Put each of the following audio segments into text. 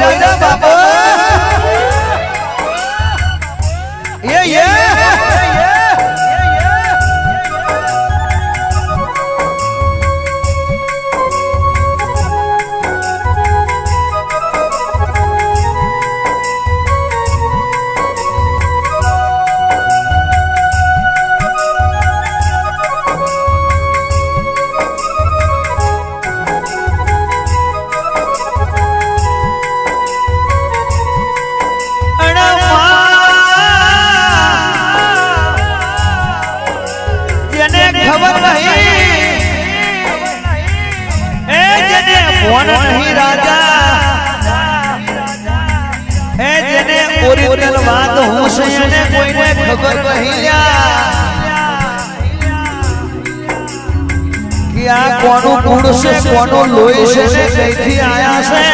રાજા બાબા खबर नहीं जेने फोन नहीं राजा जेने ओरिजिनल बात हूँ से कोई ने खबर नहीं कि आ कोनु गुड़ से कोनु लोई से कैथी आया से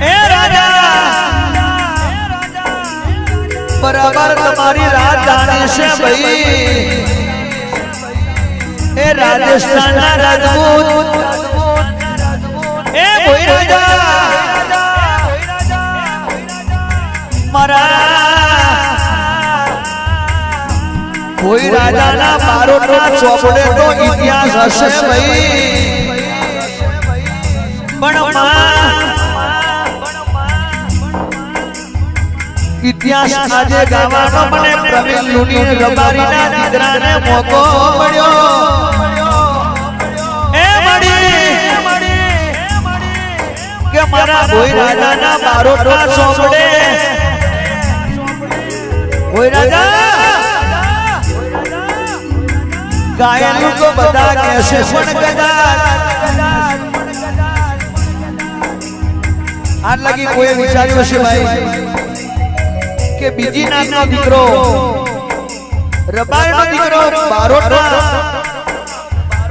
ए राजा बराबर तुम्हारी राजधानी से भाई ए राजस्थान राजपूत ए भोई राजा मारा भोई राजा ना बारोटा चौपड़े तो इतिहास हसे भाई पण इतिहास आज गाવાનો મને પ્રવીણ લુની રબારીના દીકરાને મોકો મળ્યો એ મડી કે મારા ભોઈ રાજાના બારોટા સોંપડે ભોઈ રાજા ગાયનું તો બધા કહેશે પણ કદાચ આજ લગી કોઈ વિચાર્યું છે ભાઈ કે બીજી નામનો દીકરો રબારનો દીકરો બારોટનો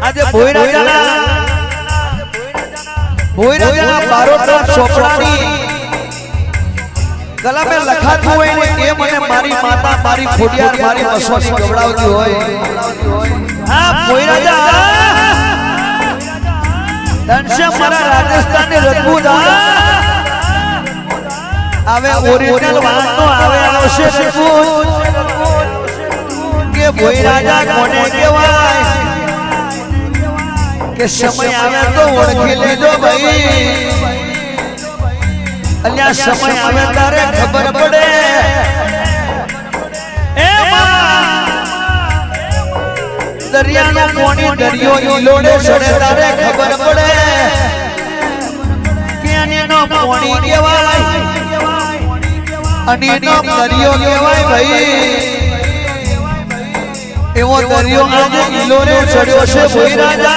આજે ભોઈ રાજાના બારોટના ચોપડાની ગલામે લખાતું હોય ને એ મને મારી માતા મારી ખોડિયાર મારી મસોની ગવડાવતી હોય હા ભોઈ રાજા ધનશ્ય મારા રાજસ્થાનની રજપૂત आवे ओरिजिनल बात तो आवे आवश्य रजपूत के भोई राजा कोने केवाय के समय आवे तो ओळखी लेजो भाई अल्या समय आवे तारे खबर पड़े ए दरियानो कोणी दरियो ईलोडे सड़े तारे खबर पड़े के अनेनो कोणी केवाय अनेनो दरियो केवाय भाई एवो दरियो आज ईलोरे चढ़्यो छे भोई राजा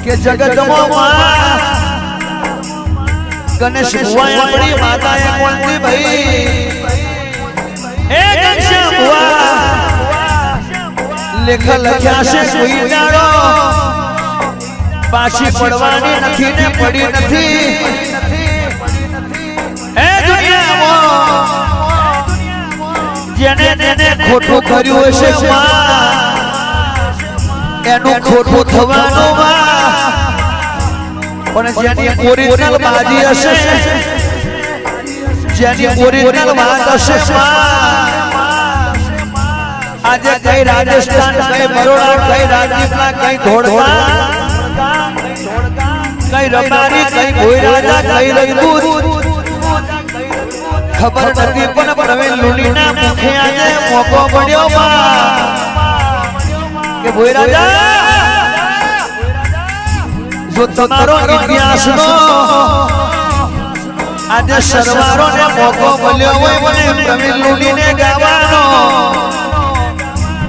के जगतमो मां गणेश बुआ अपनी माता ए कोणती भाई ए गणेश बुआ लेख लख्या छे कोई दाड़ो पाछी पड़वानी नथी ने पड़ी नथी जेने जेने खोटू कर्यु हशे एनु खोटू थवानो पण जेनी ओरिजिनल बाजी हशे जेनी ओरिजिनल बात हशे आज कई राजस्थान कई बरोड़ा कई राजपीपला कई धोड़का कई रबारी कई भोई राजा कई रजपूत खबर नथी पण प्रवीण लुनीना मुखे आजे मोको पड्यो के भोई राजा जो तमारो इतिहासनो આજે સરવારોને મોકો મળ્યો હોય મને પ્રવીણ લૂણીને ગાવાનો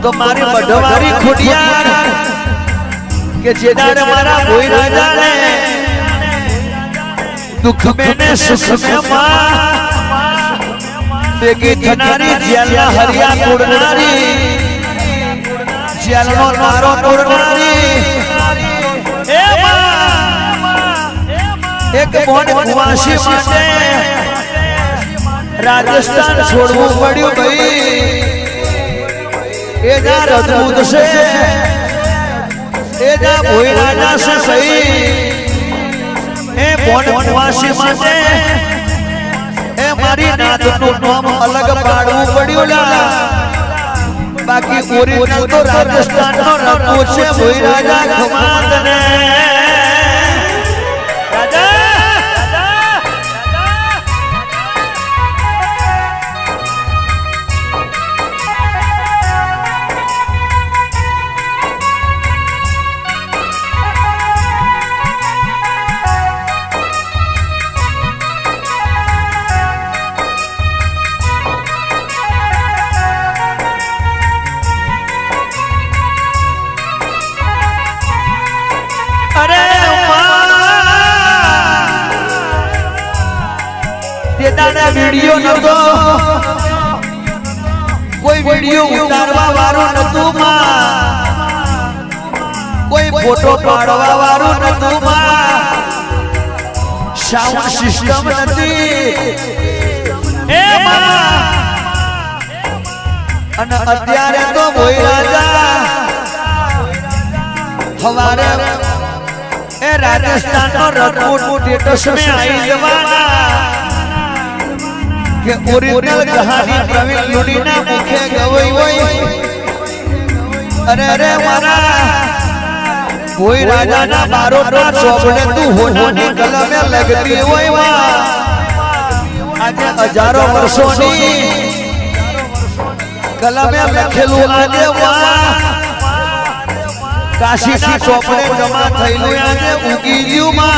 તો મારી બઢવારી ખોડિયાર કે જેદાર મારા ભોઈ રાજાને દુઃખ में ने सुख में मां बेगी थनारी जेलना हरिया कुड़नारी जेलनो नारो कुड़नारी ए मां एक मोन कुवासी माटे राजस्थान छोड़વું પડ્યું ભાઈ ए जा रजपूत से ए जा भोई राजा से सही કોણ કુવાસી માટે એ મારી નાતનું નામ અલગ પાડવું પડ્યું લા બાકી ઓરિજિનલ તો રાજસ્થાનનો રંગો છે ભોઈ રાજા ખમાતને वीडियो नतो कोई वीडियो उतारवा वारो नतु कोई फोटो पाड़वा वारो नतु साउंड सिस्टम नती ए अने अत्यारे तो भोई राजा हमारे ए राजस्थान नो रतपुर स्टेटस में आई जवाना के ओरिजिनल कहानी प्रवीण लुनी ना मुखे गवई होई अरे अरे मारा कोई राजा ना बारो ना चौपड़े तू होठानी कलमे लगती होई वा आज हजारों वर्षों नी कलमे लखेलू आजे वा काशी सी चौपड़े जमा थईलू आजे उगी ज्यू मा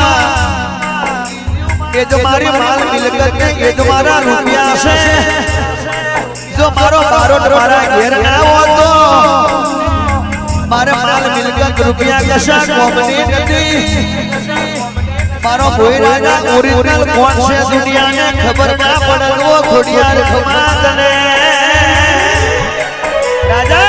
ये जो मारी माल मिलकत है ये जो मारा रुपया से जो मारो बारो मारा घेर ना हो तो मारे माल मिलकत रुपया कशा कोमनी नदी मारो भोई राजा ओरिजिनल कौन से दुनिया में खबर ना पड़ल वो खोडियार खमातने राजा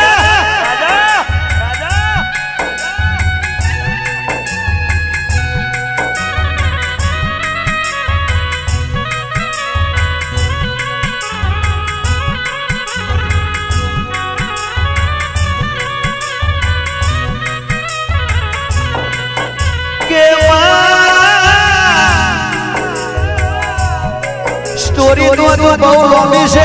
स्टोरी तो बहु लंबी से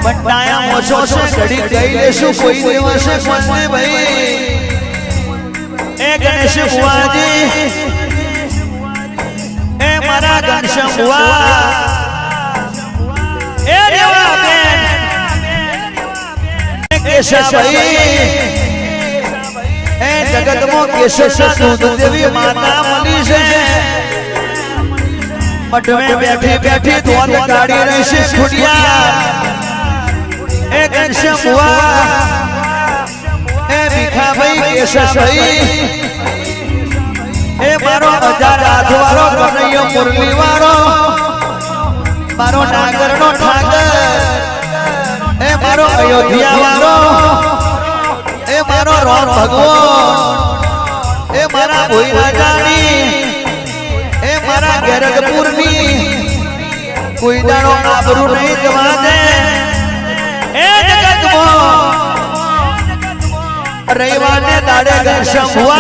बताया मोछो से घड़ी गई लेसु कोई दिवस कोने भाई ए गणेश बुआ जी ए मारा गणेश बुआ ए देवा बेन केशा भाई ए जगत मो केशा दूध देवी माता मली से मठ में बैठी बैठी धोल गाड़ी रही से खुदिया एक घनश्याम हुआ ए भिखा भाई केशा सही ए मारो हजार आधवारो कन्हैयो मुरली वारो मारो नागर नो ठाकर ए मारो अयोध्या वारो ए मारो राम भगवान ए मारा भोई राजानी ए मारा गैरतपुर नी कोई दाड़ो आबरू नहीं जवा दे ए जगत मो रविवार ने दाड़े घनश्याम हुआ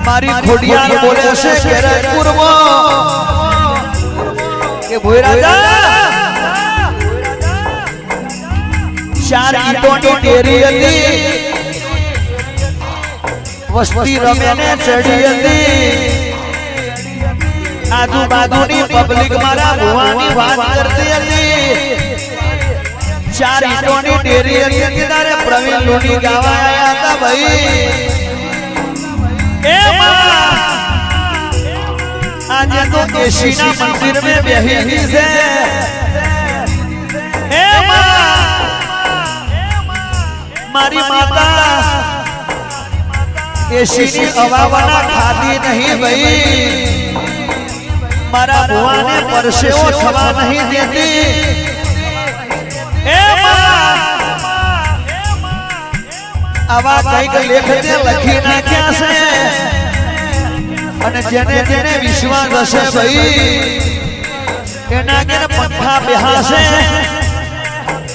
मारी खोडियार बोले से गैरतपुर मो के भोई राजा चार ईटों की डेरी हती वस्ती रमे ने चढ़ी हती आजू बाजू नी पब्लिक मारा भुवानी बात करती हती चार ईटों की डेरी हती तारे प्रवीण लुनी गावा आया था भाई ए मां आज तो केशीना मंदिर में बेही ही से ए मां मारी माता केशी ने अवावना खाती नहीं भाई मारा बुआ ने परसेओ छवा नहीं देती ए मां आवा कई लेख दे लखी ना क्या से અને જેને જેને વિશ્વાસ હશે ભાઈ એના કે પંખા બેહાશે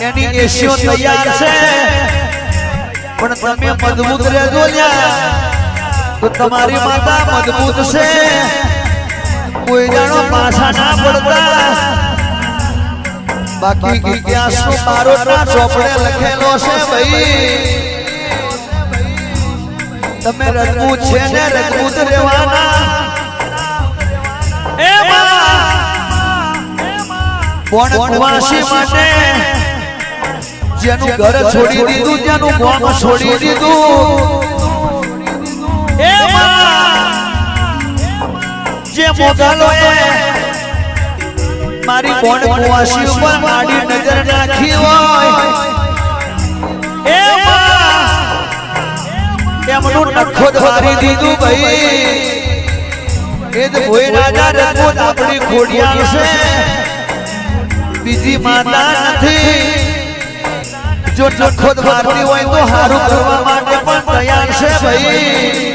એની એસીઓ તૈયાર છે પણ તમે મજબૂત રહેજો લ્યા તો તમારી માતા મજબૂત છે, કોઈ જાણો પાછા ના પડતા. બાકી ઇતિહાસનો બારોટના ચોપડે લખેલો છે ભાઈ, તમે રજપૂત છે ને રજપૂત રહેવાના. કોણ કુવાસી માટે જેનું ઘર છોડી દીધું, જેનું ગામ છોડી દીધું, જે મોગલોએ મારી કોણ કુવાસી ઉપર માડી નજર નાખી હોય, એમનું નખો ધારી દીધું ભાઈ. એ જ ભોય રાજા રજપૂત આપણી ખોડિયાર છે, બીજી માતા નથી. જો નખો ધારતી હોય તો હારું કરવા માટે પણ તૈયાર છે ભાઈ.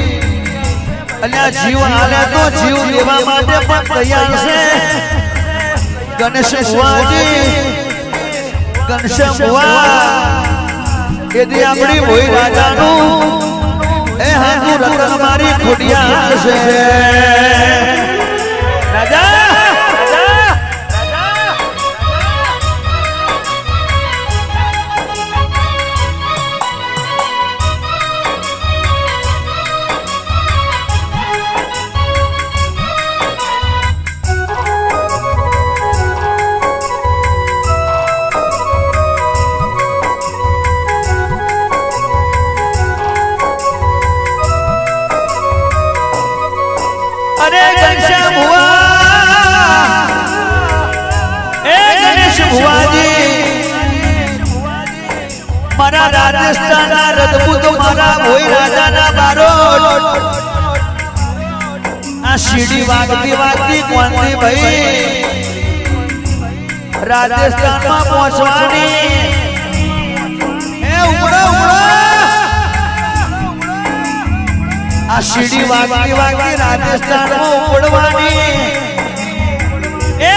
અને જીવ હાલે તો જીવ લેવા માટે પણ તૈયાર છે. ગણેશ ભુવાજી, ગણેશ ભુવા એ જે આપણી ભોય રાજાનું એ હાજુ રતન મારી ખોડિયાર છે. રાજા મારા રાજસ્થાનના રજપૂત મારા ભોય રાજાના બારોટ આ સીડી વાગતી વાગતી કોણથી ભાઈ રાજસ્થાનમાં પહોંચવાની. એ ઉમળો આ સીડી વાગતી વાગતી રાજસ્થાનમાં ઉપડવાની. એ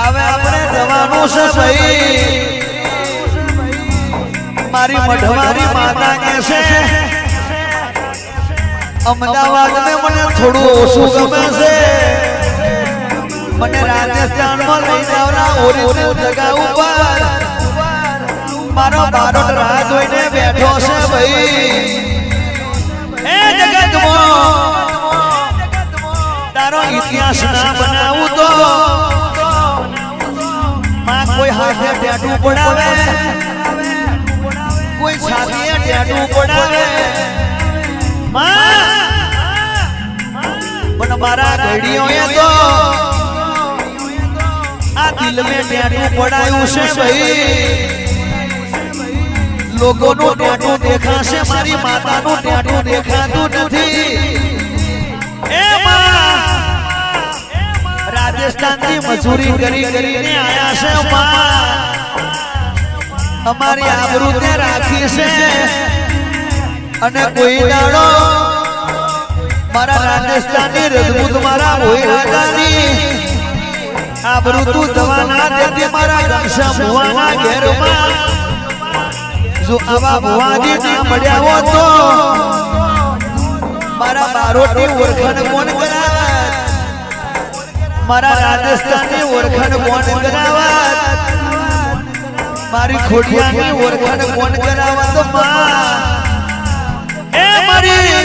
હવે આપણે જવાનું છે ભાઈ. મારી મઢવારી માતા કે છે અમદાવાદ ને મને થોડું ઓછું ગમે છે, મને રાજસ્થાનમાં લઈ જવાના ઓરિજિનલ જગા ઉપર. મારો બારોટ રાહ જોઈને બેઠો છે ભાઈ. એ જગતમાં તારો ઇતિહાસ ના બનાવું તો માં કોઈ હાથે ટેટુ પડાવે, કોઈ છાતીએ ટેટુ પડાવે, પણ મારા ઘડીઓએ તો આ દિલ મેં ટેટુ પડાયું છે ભાઈ. લોકોનું ટેટુ દેખાશે, મારી માતાનું ટેટુ દેખાતું નથી. રાજસ્થાનથી મજૂરી કરીને આયા છે. અમારી આબરૂ તે રાખી છે અને કોઈ દાડો મારા રાજસ્થાનની રજપૂત મારા ભોય રાજાની આબરૂ તું જવા ના દેતી. મારા ગણેશ ભુવાના ઘેરમાં જો આવા ભુવાજી ના મળ્યા હો તો મારા બારોટની ઓળખાણ કોણ કરાવે, મારા રાજસ્થાનની ઓળખાણ કોણ કરાવત, મારી ખોડિયાની ઓળખાણ કોણ કરાવત. એ મારી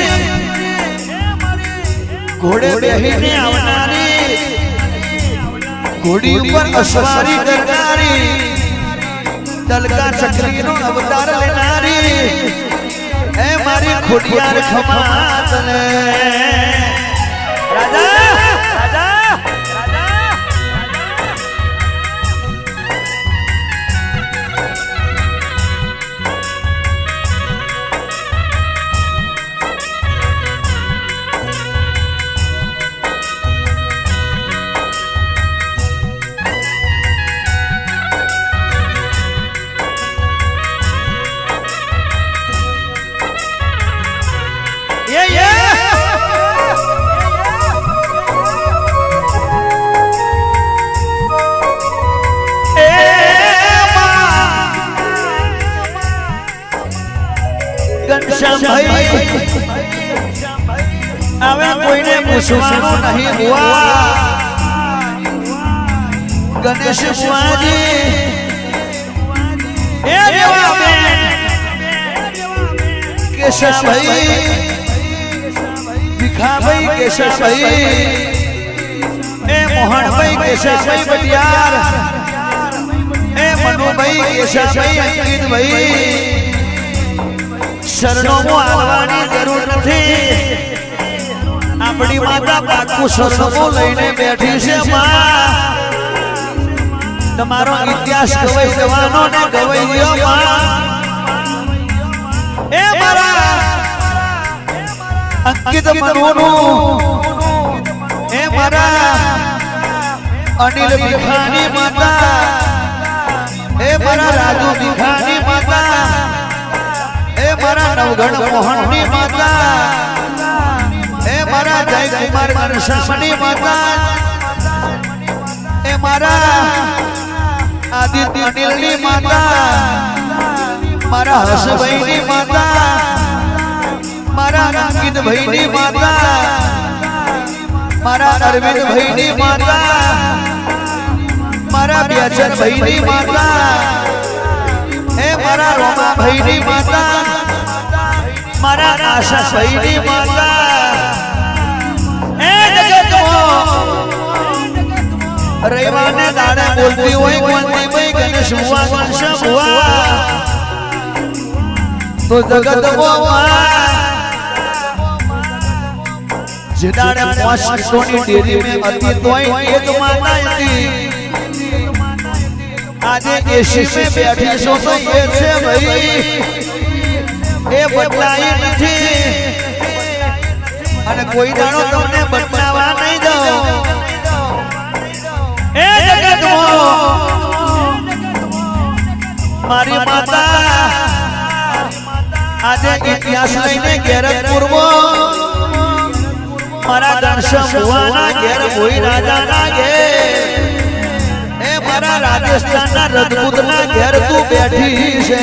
ઘોડે બેહીને આવનારી, ઘોડી ઉપર અસવારી કરનારી, તલકા ચક્રીનો અવતાર લેનારી એ મારી ખોડિયાર ખમાત ને રાજા. ઘનશ્યામભાઈ હવે કોઈને પૂછવાનું નહીં હુઆ ગણેશ બુઆજી એ દેવા બેન કેશવભાઈ ભીખાભાઈ કેશવભાઈ એ મોહનભાઈ કેશવભાઈ બટિયાર એ મનુભાઈ કેશવભાઈ અંકિતભાઈ શરણોમાં આવવાની જરૂર નથી આપણી માતા પાકું શરણો લઈને બેઠી છે માં તમારો ઇતિહાસ ગવાઈ જવાનો ને ગવાઈ ગયો માં એ મારા અંકિત મનુનું એ મારા અનિલ ભીખાની માતા એ મારા રાજુ ભીખાની માતા એ મારા નવગણ મોહનની માતા એ મારા જયકુમાર ઘનશ્યામની માતા એ મારા આદિત્ય અનિલની માતા મારા હર્ષભાઈની માતા મારા અંકિતભાઈની માતા મારા અરવિંદભાઈની માતા મારા બેચરભાઈની માતા એ મારા રોમાભાઈની માતા મારા આશાભાઈની માતા એ જગતમાં રવિવારને દાડા બોલતી હોય કોંતીભાઈ ગણેશ બુઆ ઘનશ્યામ બુઆ તો જગતમાં જે દાડે 5 કિલોની ડેરી મે હતી તોય એ જ માતા હતી આજે એસી મે બેઠી છો તો એ છે ભાઈ એ બદલાઈ નથી અને કોઈ દાડો તમને બદલાવા નહીં દઉં એ જગતમાં મારી માતા આજે ઇતિહાસ લઈને ગેરતપુરમાં મારા ઘનશ્યામ બુઆના ઘેર ભોઈ રાજાના ઘેર એ મારા રાજસ્થાનના રજપૂતના ઘેર તું બેઠી છે